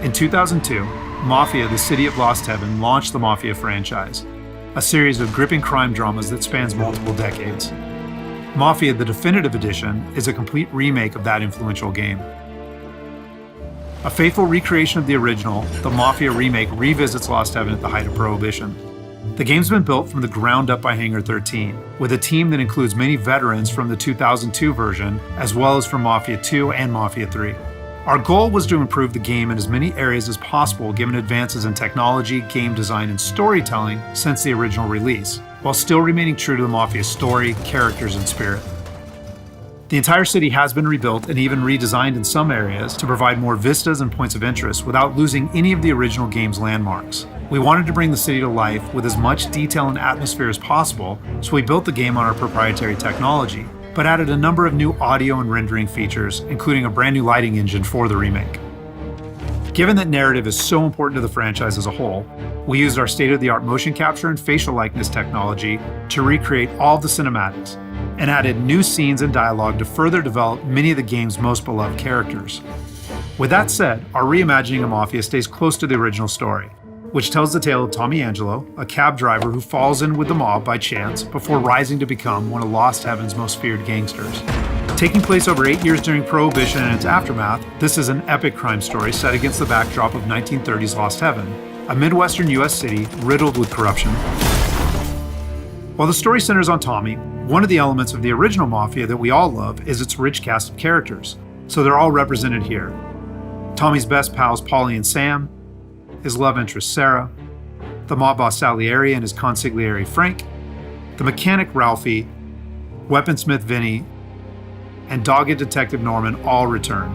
In 2002, Mafia, the City of Lost Heaven, launched the Mafia franchise, a series of gripping crime dramas that spans multiple decades. Mafia, the Definitive Edition, is a complete remake of that influential game. A faithful recreation of the original, the Mafia remake revisits Lost Heaven at the height of Prohibition. The game's been built from the ground up by Hangar 13, with a team that includes many veterans from the 2002 version, as well as from Mafia 2 and Mafia 3. Our goal was to improve the game in as many areas as possible given advances in technology, game design, and storytelling since the original release, while still remaining true to the Mafia story, characters, and spirit. The entire city has been rebuilt and even redesigned in some areas to provide more vistas and points of interest without losing any of the original game's landmarks. We wanted to bring the city to life with as much detail and atmosphere as possible, so we built the game on our proprietary technology, but added a number of new audio and rendering features, including a brand new lighting engine for the remake. Given that narrative is so important to the franchise as a whole, we used our state-of-the-art motion capture and facial likeness technology to recreate all of the cinematics, and added new scenes and dialogue to further develop many of the game's most beloved characters. With that said, our reimagining of Mafia stays close to the original story, which tells the tale of Tommy Angelo, a cab driver who falls in with the mob by chance before rising to become one of Lost Heaven's most feared gangsters. Taking place over 8 years during Prohibition and its aftermath, this is an epic crime story set against the backdrop of 1930s Lost Heaven, a Midwestern US city riddled with corruption. While the story centers on Tommy, one of the elements of the original Mafia that we all love is its rich cast of characters, so they're all represented here. Tommy's best pals Paulie and Sam, his love interest Sarah, the mob boss Salieri and his consigliere Frank, the mechanic Ralphie, weaponsmith Vinny, and dogged detective Norman all return.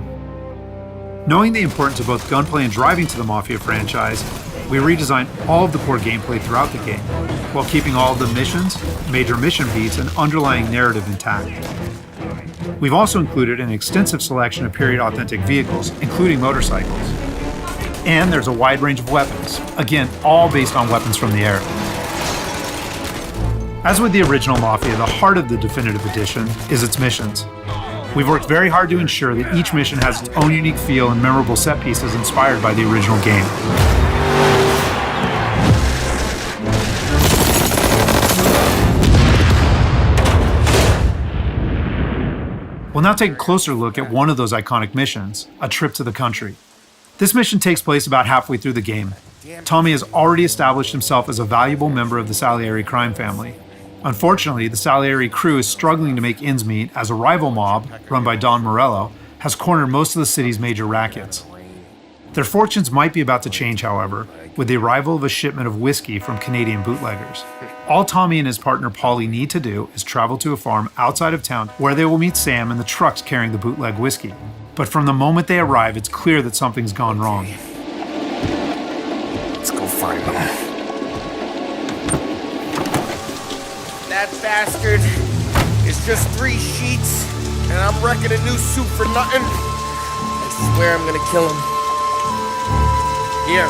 Knowing the importance of both gunplay and driving to the Mafia franchise, we redesigned all of the core gameplay throughout the game, while keeping all of the missions, major mission beats, and underlying narrative intact. We've also included an extensive selection of period-authentic vehicles, including motorcycles. And there's a wide range of weapons, again, all based on weapons from the era. As with the original Mafia, the heart of the Definitive Edition is its missions. We've worked very hard to ensure that each mission has its own unique feel and memorable set pieces inspired by the original game. We'll now take a closer look at one of those iconic missions, A Trip to the Country. This mission takes place about halfway through the game. Tommy has already established himself as a valuable member of the Salieri crime family. Unfortunately, the Salieri crew is struggling to make ends meet as a rival mob, run by Don Morello, has cornered most of the city's major rackets. Their fortunes might be about to change, however, with the arrival of a shipment of whiskey from Canadian bootleggers. All Tommy and his partner Paulie need to do is travel to a farm outside of town where they will meet Sam and the trucks carrying the bootleg whiskey. But from the moment they arrive, it's clear that something's gone wrong. Let's go find them. That bastard is just 3 sheets, and I'm wrecking a new suit for nothing. I swear I'm gonna kill him. Here,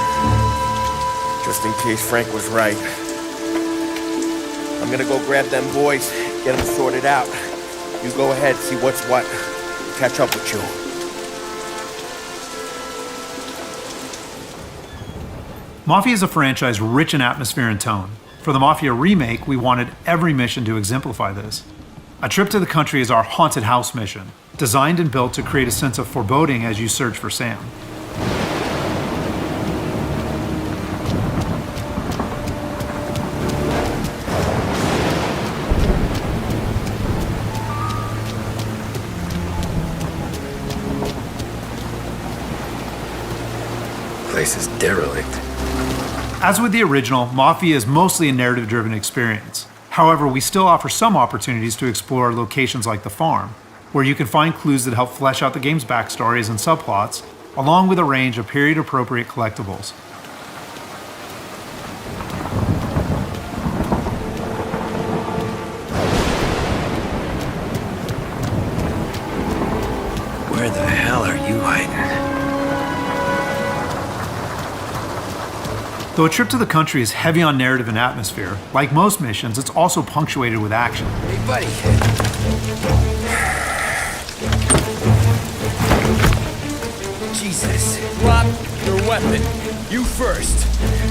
just in case Frank was right. I'm gonna go grab them boys, get them sorted out. You go ahead, see what's what. Catch up with you. Mafia is a franchise rich in atmosphere and tone. For the Mafia remake, we wanted every mission to exemplify this. A Trip to the Country is our haunted house mission, designed and built to create a sense of foreboding as you search for Sam. Place is derelict. As with the original, Mafia is mostly a narrative-driven experience. However, we still offer some opportunities to explore locations like the farm, where you can find clues that help flesh out the game's backstories and subplots, along with a range of period-appropriate collectibles. Where the hell are you hiding? Though A Trip to the Country is heavy on narrative and atmosphere, like most missions, it's also punctuated with action. Hey, buddy. Jesus. Drop your weapon. You first.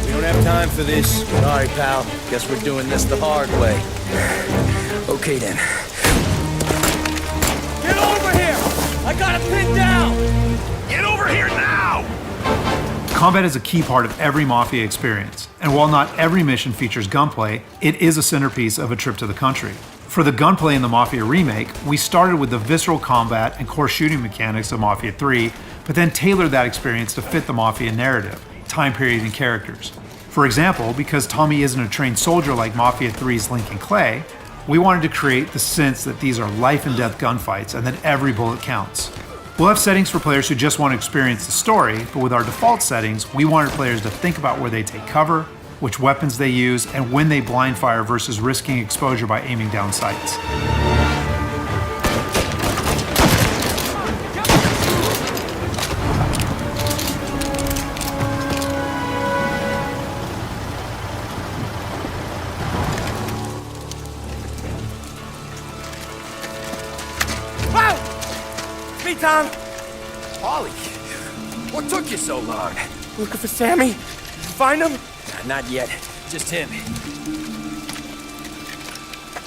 We don't have time for this. Sorry, pal. Guess we're doing this the hard way. Okay then. Get over here! I got it pinned down! Get over here now! Combat is a key part of every Mafia experience, and while not every mission features gunplay, it is a centerpiece of a trip to the country. For the gunplay in the Mafia remake, we started with the visceral combat and core shooting mechanics of Mafia 3, but then tailored that experience to fit the Mafia narrative, time period, and characters. For example, because Tommy isn't a trained soldier like Mafia 3's Lincoln Clay, we wanted to create the sense that these are life and death gunfights and that every bullet counts. We'll have settings for players who just want to experience the story, but with our default settings, we wanted players to think about where they take cover, which weapons they use, and when they blind fire versus risking exposure by aiming down sights. Me, Tom. Ollie, what took you so long? Looking for Sammy. Find him? Not yet. Just him.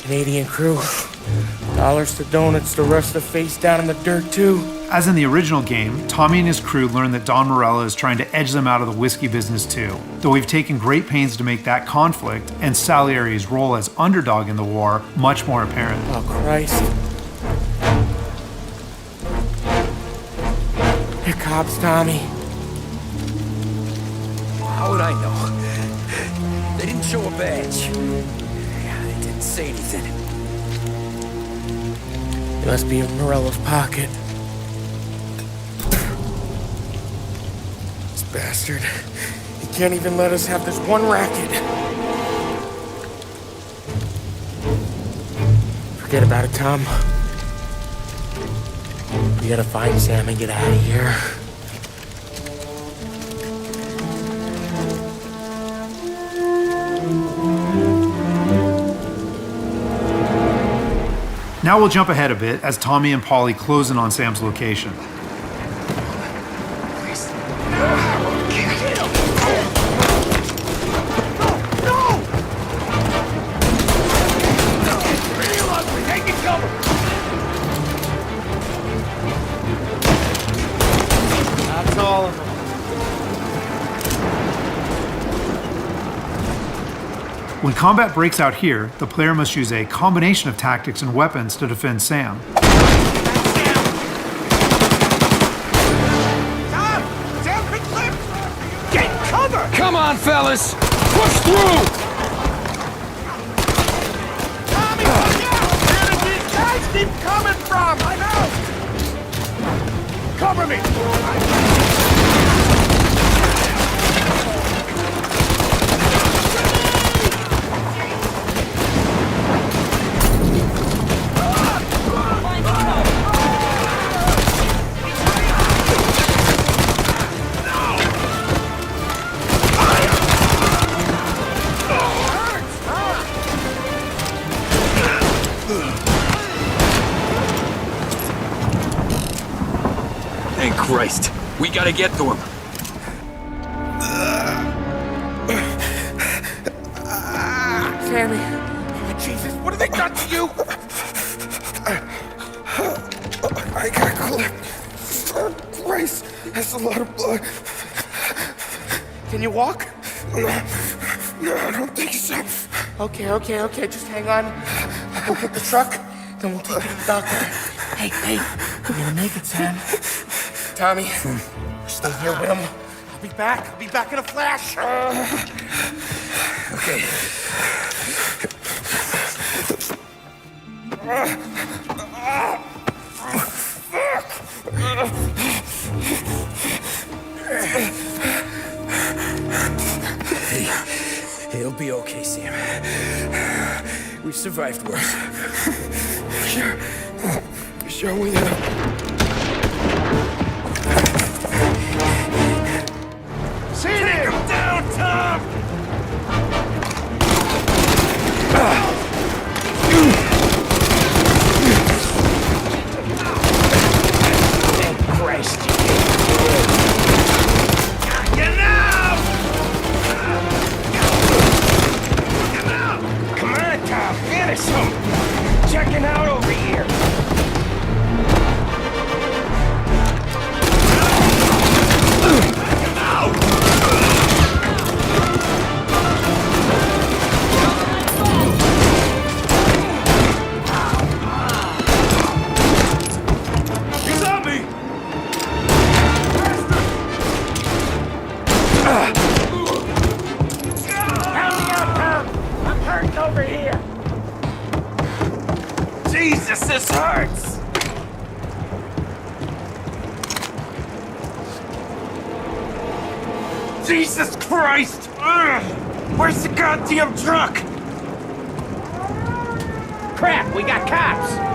Canadian crew. Dollars to donuts, the rest of the face down in the dirt, too. As in the original game, Tommy and his crew learn that Don Morello is trying to edge them out of the whiskey business too, though we've taken great pains to make that conflict and Salieri's role as underdog in the war much more apparent. Oh, Christ. They're cops, Tommy. How would I know? They didn't show a badge. They didn't say anything. It must be in Morello's pocket. This bastard. He can't even let us have this one racket. Forget about it, Tom. We gotta find Sam and get out of here. Now we'll jump ahead a bit as Tommy and Polly close in on Sam's location. That's all of them. When combat breaks out here, the player must use a combination of tactics and weapons to defend Sam. Come on, fellas! Push through! Tommy, look out! Where did these guys keep coming from? I know! Cover me! Thank Christ. We gotta get to him. Sammy. Oh, Jesus, what have they done to you? I got clipped. Oh, Christ, that's a lot of blood. Can you walk? No, I don't think so. Okay, just hang on. We'll get the truck, then we'll take you to the doctor. Hey, we're gonna make it, Sam. Tommy, stay here with him. I'll be back in a flash. Okay. Hey, it'll be okay, Sam. We've survived worse. Sure we have. Take him down, Tom! Thank Christ. this hurts! Jesus Christ! Ugh. Where's the goddamn truck? Crap, we got cops!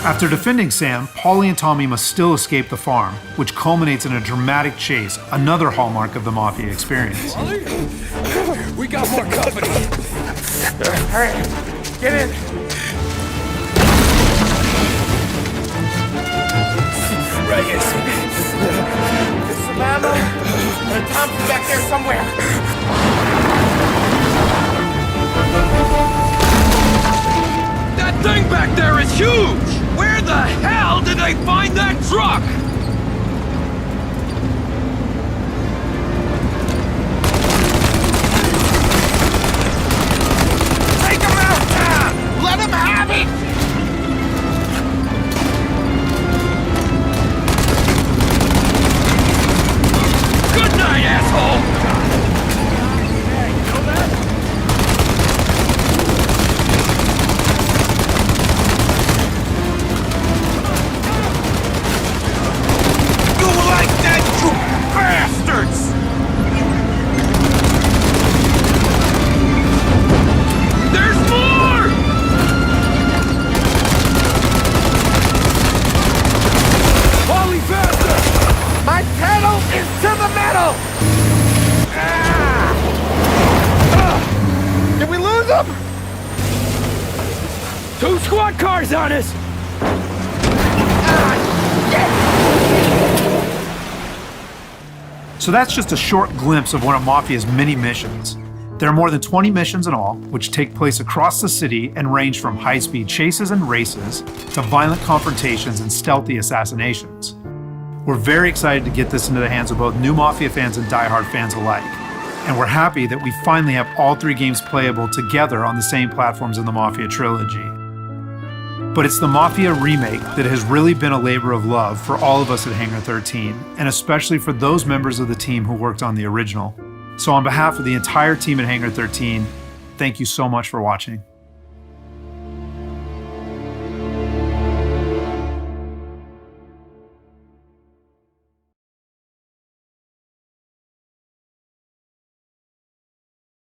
After defending Sam, Paulie and Tommy must still escape the farm, which culminates in a dramatic chase, another hallmark of the Mafia experience. We got more company. Alright, get in. Regis. There's some ammo and a Thompson back there somewhere. That thing back there is huge! Where the hell did they find that truck? Take him out, Tom! Let him have it! Good night, asshole! Two squad cars on us! So that's just a short glimpse of one of Mafia's many missions. There are more than 20 missions in all, which take place across the city and range from high-speed chases and races to violent confrontations and stealthy assassinations. We're very excited to get this into the hands of both new Mafia fans and die-hard fans alike. And we're happy that we finally have all three games playable together on the same platforms in the Mafia trilogy. But it's the Mafia Remake that has really been a labor of love for all of us at Hangar 13, and especially for those members of the team who worked on the original. So on behalf of the entire team at Hangar 13, thank you so much for watching.